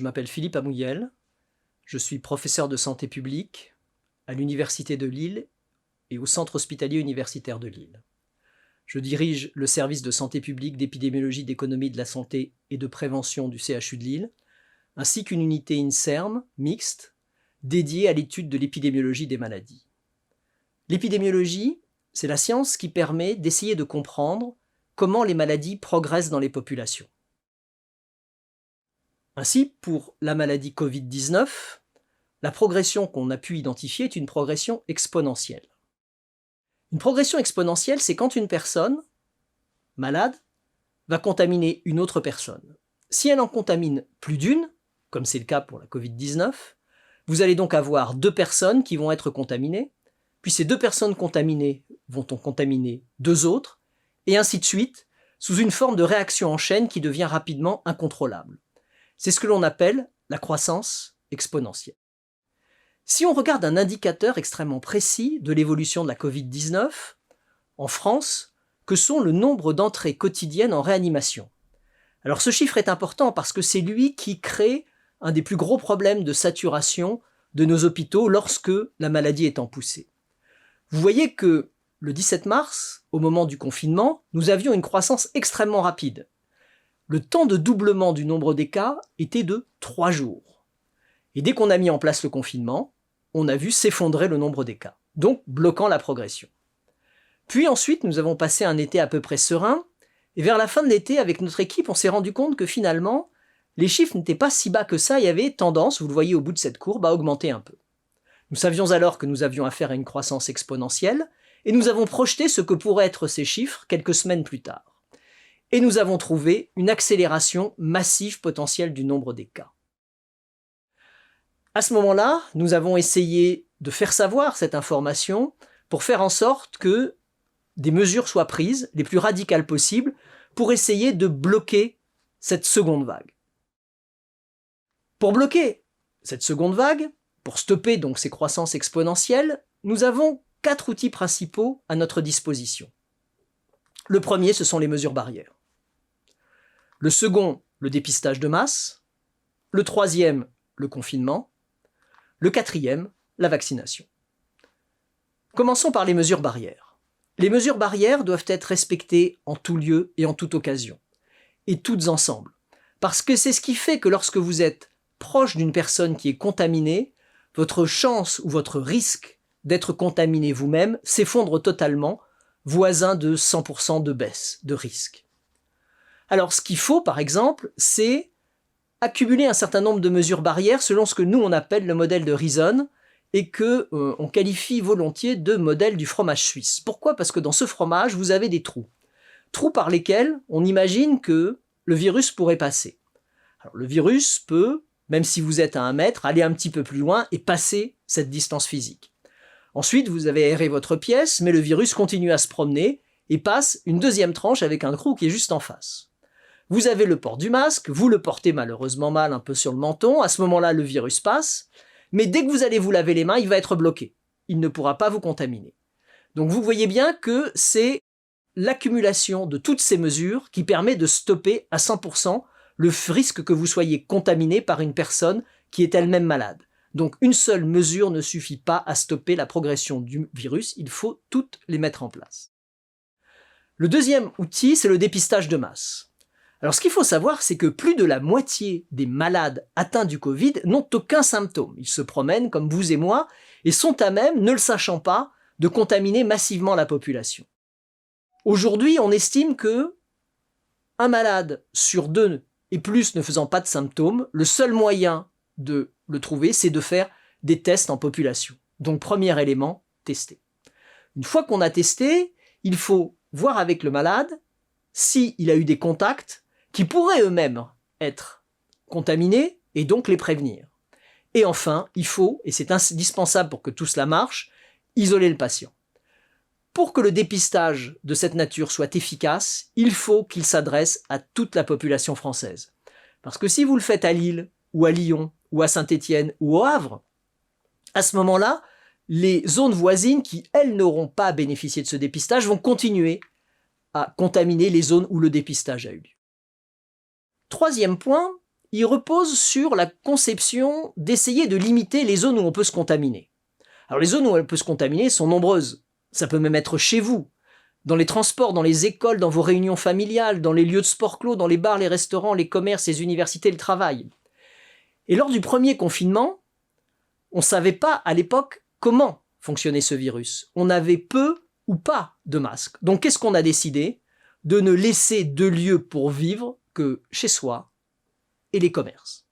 Je m'appelle Philippe Amouyel, je suis professeur de santé publique à l'Université de Lille et au Centre hospitalier universitaire de Lille. Je dirige le service de santé publique, d'épidémiologie, d'économie de la santé et de prévention du CHU de Lille, ainsi qu'une unité INSERM mixte dédiée à l'étude de l'épidémiologie des maladies. L'épidémiologie, c'est la science qui permet d'essayer de comprendre comment les maladies progressent dans les populations. Ainsi, pour la maladie Covid-19, la progression qu'on a pu identifier est une progression exponentielle. Une progression exponentielle, c'est quand une personne malade va contaminer une autre personne. Si elle en contamine plus d'une, comme c'est le cas pour la Covid-19, vous allez donc avoir 2 personnes qui vont être contaminées, puis ces 2 personnes contaminées vont en contaminer 2 autres, et ainsi de suite, sous une forme de réaction en chaîne qui devient rapidement incontrôlable. C'est ce que l'on appelle la croissance exponentielle. Si on regarde un indicateur extrêmement précis de l'évolution de la Covid-19, en France, que sont le nombre d'entrées quotidiennes en réanimation. Alors ce chiffre est important parce que c'est lui qui crée un des plus gros problèmes de saturation de nos hôpitaux lorsque la maladie est en poussée. Vous voyez que le 17 mars, au moment du confinement, nous avions une croissance extrêmement rapide. Le temps de doublement du nombre des cas était de 3 jours. Et dès qu'on a mis en place le confinement, on a vu s'effondrer le nombre des cas, donc bloquant la progression. Puis ensuite, nous avons passé un été à peu près serein, et vers la fin de l'été, avec notre équipe, on s'est rendu compte que finalement, les chiffres n'étaient pas si bas que ça, il y avait tendance, vous le voyez au bout de cette courbe, à augmenter un peu. Nous savions alors que nous avions affaire à une croissance exponentielle, et nous avons projeté ce que pourraient être ces chiffres quelques semaines plus tard. Et nous avons trouvé une accélération massive potentielle du nombre des cas. À ce moment-là, nous avons essayé de faire savoir cette information pour faire en sorte que des mesures soient prises, les plus radicales possibles, pour essayer de bloquer cette seconde vague. Pour bloquer cette seconde vague, pour stopper donc ces croissances exponentielles, nous avons 4 outils principaux à notre disposition. Le premier, ce sont les mesures barrières. Le second, le dépistage de masse. Le troisième, le confinement. Le quatrième, la vaccination. Commençons par les mesures barrières. Les mesures barrières doivent être respectées en tout lieu et en toute occasion, et toutes ensemble, parce que c'est ce qui fait que lorsque vous êtes proche d'une personne qui est contaminée, votre chance ou votre risque d'être contaminé vous-même s'effondre totalement, voisin de 100% de baisse de risque. Alors ce qu'il faut, par exemple, c'est accumuler un certain nombre de mesures barrières selon ce que nous on appelle le modèle de Reason et que on qualifie volontiers de modèle du fromage suisse. Pourquoi ? Parce que dans ce fromage, vous avez des trous. Trous par lesquels on imagine que le virus pourrait passer. Alors le virus peut, même si vous êtes à 1 mètre, aller un petit peu plus loin et passer cette distance physique. Ensuite, vous avez aéré votre pièce, mais le virus continue à se promener et passe une deuxième tranche avec un trou qui est juste en face. Vous avez le port du masque, vous le portez malheureusement mal un peu sur le menton, à ce moment-là le virus passe, mais dès que vous allez vous laver les mains, il va être bloqué. Il ne pourra pas vous contaminer. Donc vous voyez bien que c'est l'accumulation de toutes ces mesures qui permet de stopper à 100% le risque que vous soyez contaminé par une personne qui est elle-même malade. Donc une seule mesure ne suffit pas à stopper la progression du virus, il faut toutes les mettre en place. Le deuxième outil, c'est le dépistage de masse. Alors ce qu'il faut savoir, c'est que plus de la moitié des malades atteints du Covid n'ont aucun symptôme. Ils se promènent comme vous et moi et sont à même, ne le sachant pas, de contaminer massivement la population. Aujourd'hui, on estime que un malade sur 2 et plus ne faisant pas de symptômes, le seul moyen de le trouver, c'est de faire des tests en population. Donc premier élément, tester. Une fois qu'on a testé, il faut voir avec le malade s'il a eu des contacts qui pourraient eux-mêmes être contaminés et donc les prévenir. Et enfin, il faut, et c'est indispensable pour que tout cela marche, isoler le patient. Pour que le dépistage de cette nature soit efficace, il faut qu'il s'adresse à toute la population française. Parce que si vous le faites à Lille, ou à Lyon, ou à Saint-Étienne, ou au Havre, à ce moment-là, les zones voisines qui, elles, n'auront pas bénéficié de ce dépistage vont continuer à contaminer les zones où le dépistage a eu lieu. Troisième point, il repose sur la conception d'essayer de limiter les zones où on peut se contaminer. Alors les zones où on peut se contaminer sont nombreuses. Ça peut même être chez vous, dans les transports, dans les écoles, dans vos réunions familiales, dans les lieux de sport clos, dans les bars, les restaurants, les commerces, les universités, le travail. Et lors du premier confinement, on ne savait pas à l'époque comment fonctionnait ce virus. On avait peu ou pas de masques. Donc qu'est-ce qu'on a décidé? De ne laisser de lieu pour vivre que chez soi et les commerces.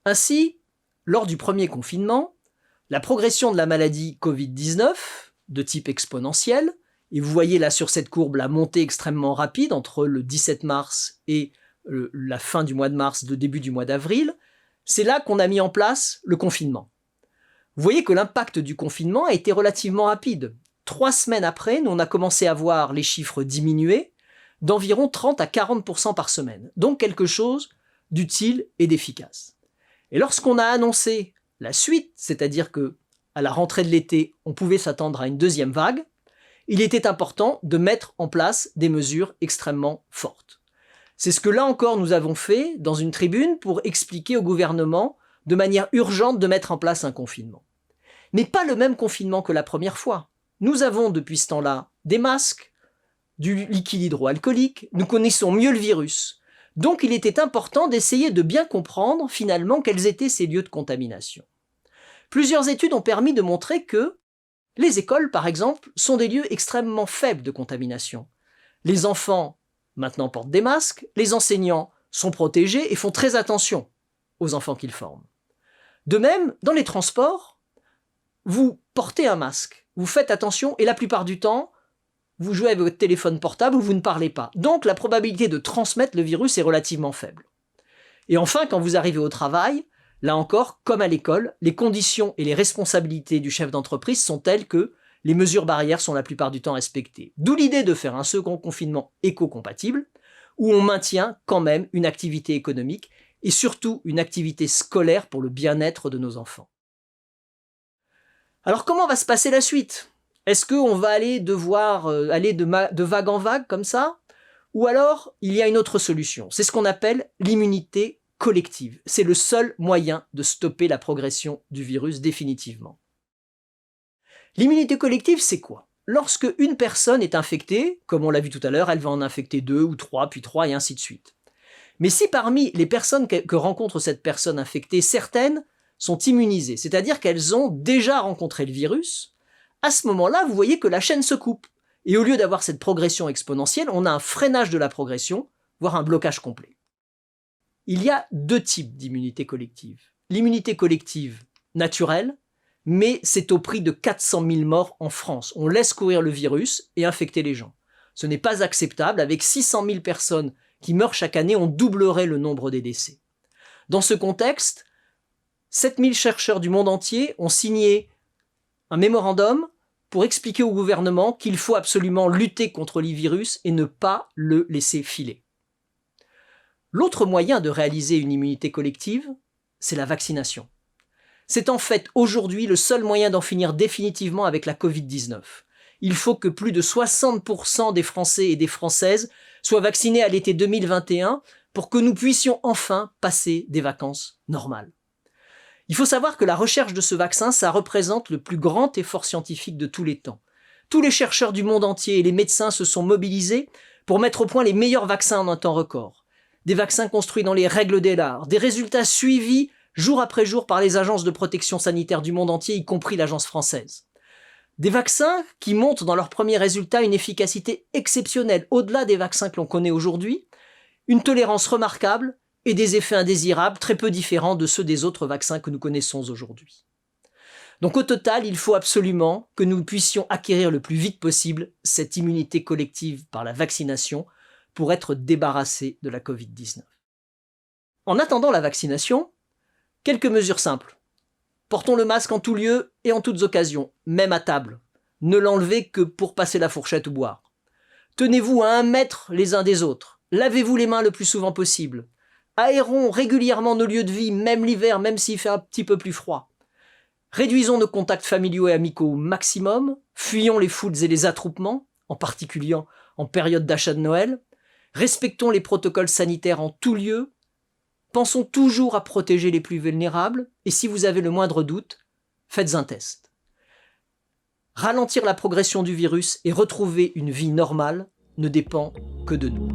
Ainsi, lors du premier confinement, la progression de la maladie Covid-19, de type exponentiel, et vous voyez là sur cette courbe la montée extrêmement rapide entre le 17 mars et la fin du mois de mars, le début du mois d'avril, c'est là qu'on a mis en place le confinement. Vous voyez que l'impact du confinement a été relativement rapide. 3 semaines après, nous on a commencé à voir les chiffres diminuer d'environ 30 à 40% par semaine. Donc quelque chose d'utile et d'efficace. Et lorsqu'on a annoncé la suite, c'est-à-dire que à la rentrée de l'été, on pouvait s'attendre à une deuxième vague, il était important de mettre en place des mesures extrêmement fortes. C'est ce que là encore nous avons fait dans une tribune pour expliquer au gouvernement de manière urgente de mettre en place un confinement. Mais pas le même confinement que la première fois. Nous avons depuis ce temps-là des masques, du liquide hydroalcoolique, nous connaissons mieux le virus. Donc il était important d'essayer de bien comprendre finalement quels étaient ces lieux de contamination. Plusieurs études ont permis de montrer que les écoles, par exemple, sont des lieux extrêmement faibles de contamination. Les enfants, maintenant, portent des masques, les enseignants sont protégés et font très attention aux enfants qu'ils forment. De même, dans les transports, vous portez un masque, vous faites attention et la plupart du temps, vous jouez avec votre téléphone portable ou vous ne parlez pas. Donc la probabilité de transmettre le virus est relativement faible. Et enfin, quand vous arrivez au travail, là encore, comme à l'école, les conditions et les responsabilités du chef d'entreprise sont telles que les mesures barrières sont la plupart du temps respectées. D'où l'idée de faire un second confinement éco-compatible, où on maintient quand même une activité économique et surtout une activité scolaire pour le bien-être de nos enfants. Alors comment va se passer la suite? Est-ce qu'on va devoir aller de vague en vague comme ça? Ou alors, il y a une autre solution. C'est ce qu'on appelle l'immunité collective. C'est le seul moyen de stopper la progression du virus définitivement. L'immunité collective, c'est quoi? Lorsque une personne est infectée, comme on l'a vu tout à l'heure, elle va en infecter 2 ou 3, puis 3 et ainsi de suite. Mais si parmi les personnes que rencontre cette personne infectée, certaines sont immunisées, c'est-à-dire qu'elles ont déjà rencontré le virus, à ce moment-là, vous voyez que la chaîne se coupe. Et au lieu d'avoir cette progression exponentielle, on a un freinage de la progression, voire un blocage complet. Il y a 2 types d'immunité collective. L'immunité collective naturelle, mais c'est au prix de 400 000 morts en France. On laisse courir le virus et infecter les gens. Ce n'est pas acceptable. Avec 600 000 personnes qui meurent chaque année, on doublerait le nombre des décès. Dans ce contexte, 7000 chercheurs du monde entier ont signé un mémorandum pour expliquer au gouvernement qu'il faut absolument lutter contre le virus et ne pas le laisser filer. L'autre moyen de réaliser une immunité collective, c'est la vaccination. C'est en fait aujourd'hui le seul moyen d'en finir définitivement avec la Covid-19. Il faut que plus de 60% des Français et des Françaises soient vaccinés à l'été 2021 pour que nous puissions enfin passer des vacances normales. Il faut savoir que la recherche de ce vaccin, ça représente le plus grand effort scientifique de tous les temps. Tous les chercheurs du monde entier et les médecins se sont mobilisés pour mettre au point les meilleurs vaccins en un temps record. Des vaccins construits dans les règles de l'art, des résultats suivis jour après jour par les agences de protection sanitaire du monde entier, y compris l'agence française. Des vaccins qui montrent dans leurs premiers résultats une efficacité exceptionnelle, au-delà des vaccins que l'on connaît aujourd'hui, une tolérance remarquable et des effets indésirables très peu différents de ceux des autres vaccins que nous connaissons aujourd'hui. Donc au total, il faut absolument que nous puissions acquérir le plus vite possible cette immunité collective par la vaccination pour être débarrassés de la Covid-19. En attendant la vaccination, quelques mesures simples. Portons le masque en tout lieu et en toutes occasions, même à table. Ne l'enlevez que pour passer la fourchette ou boire. Tenez-vous à 1 mètre les uns des autres. Lavez-vous les mains le plus souvent possible. Aérons régulièrement nos lieux de vie, même l'hiver, même s'il fait un petit peu plus froid. Réduisons nos contacts familiaux et amicaux au maximum. Fuyons les foules et les attroupements, en particulier en période d'achat de Noël. Respectons les protocoles sanitaires en tout lieu. Pensons toujours à protéger les plus vulnérables et si vous avez le moindre doute, faites un test. Ralentir la progression du virus et retrouver une vie normale ne dépend que de nous.